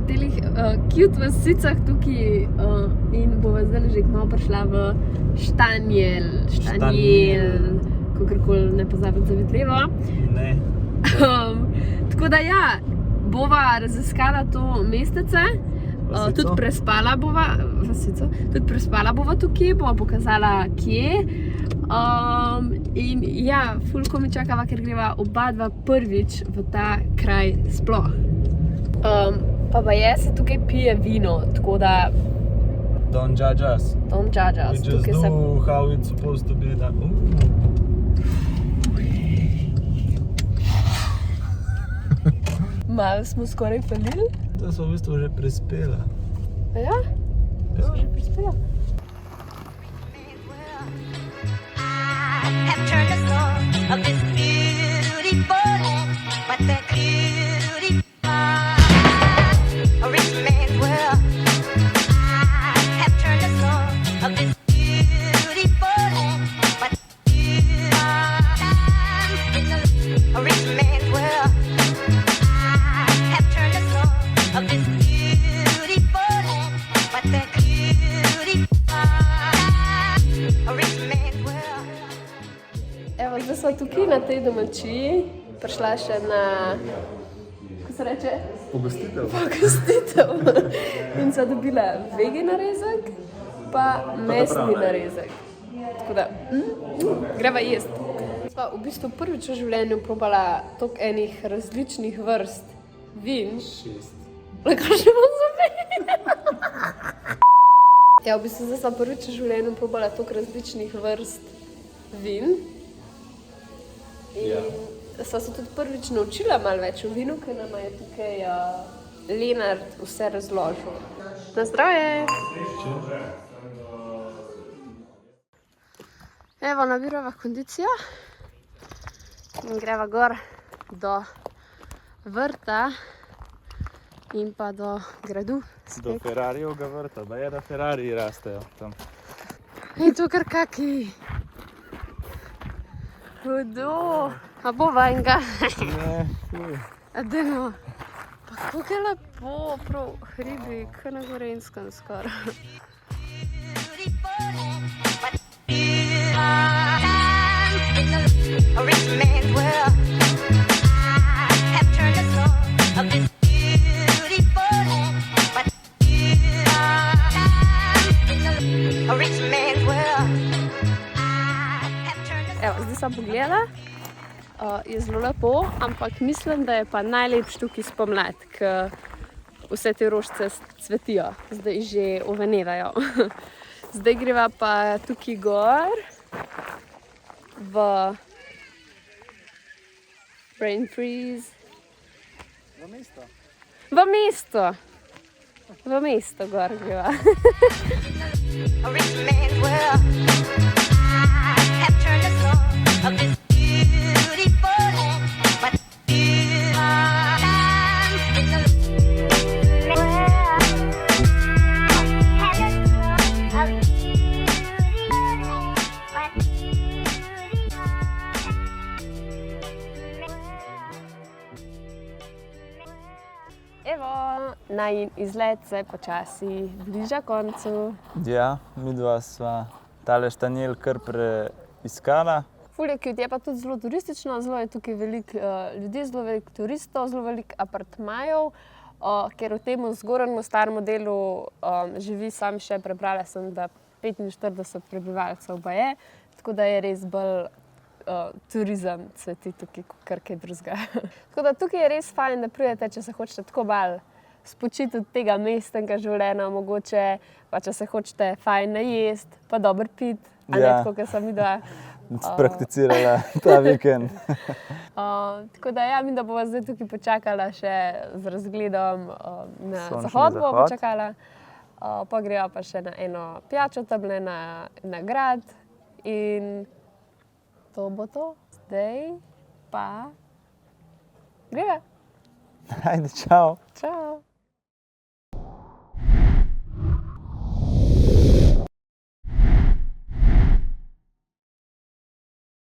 telih cute vasicah tukaj in bova zdaj že malo prišla v Štanjel, kakorkoli ne pozabiti zavidljivo. Ne. Tako da ja, bova raziskala to mestece, tudi prespala bova tukaj, bova pokazala kje. In ja, ful ko mi čakava, ker greva oba dva prvič v ta kraj sploh. Pa se tukaj pije vino, tako da Don't judge us. don't judge us. We just Tukaj se do how it's supposed to be done. malo smo skoraj falili. To smo v bistvu že prispela. Ja? Smo že prispela. Have turned the soul of this beautiful land, but that beauty a rich man's world. Have turned the soul of this beautiful land, but a rich man's world. Have turned the soul of this beautiful land, but that beauty a rich man's world. Evo, zdaj smo tukaj na tej domačiji, prišla še na, kako se reče? Pogostitev. In sva dobila vege narezek, pa mesni narezek. Tako da, greva jest. Sva v bistvu prvič v življenju probala toliko enih različnih vrst vin. 6. Lahko še vam zapet. Ja, v bistvu zdaj sva prvič v življenju probala toliko različnih vrst vin. In sva se tudi prvič naučila malo več o vinu, ker nama je tukaj Lenart vse razložil. Na zdravje! Evo, nabirava kondicijo in greva gor do vrta in pa do gradu. Do Ferrarijevega vrta, da je da Ferrariji rastejo tam. In tu kar kaki. Hudo. A bo vanjga? Ne, A dajmo. Pa kako je lepo, prav hribi, kar na Gorenskem skoraj. A rich man's world. Have turned the soul of this beautiful land, but a rich man's world. Have turned the Evo, zdaj sem pogledala, je zelo lepo, ampak mislim, da je pa najlepši tukaj spomlad, ker vse te rožice cvetijo, zdaj že ovenevajo. Zdaj greva pa tukaj gor v Brain Freeze. v mesto. V mesto gor greva. a rich man's world. Have turned the soul of this beautiful land, but Evo, najin izlet se počasi bliža koncu. Ja, midva sva tale Štanjel kar preiskala. Ful je cute, je pa tudi zelo turistično, zelo je tukaj veliko ljudi, zelo veliko turistov, zelo veliko apartmajev, ker v tem zgornjem starem delu živi, sam še prebrala sem, da 45 prebivalcev pa je, tako da je res bolj turizem cveti tukaj, kar kaj drugega. Tako da tukaj je res fajn, da pridete, če se hočete tako malo spočiti od tega mestnega življenja, mogoče, pa če se hočete fajn najesti, pa dobro piti, a ne tako, kot sem videla. Prakticirala ta vikend. Tako da ja, mi da bova zdaj tukaj počakala še z razgledom na Sončni zahod, bova zahod. počakala. Pa greva pa še na eno pijačo tamle na grad in to bo to. Zdaj pa greva. Ajde, čau. Čau.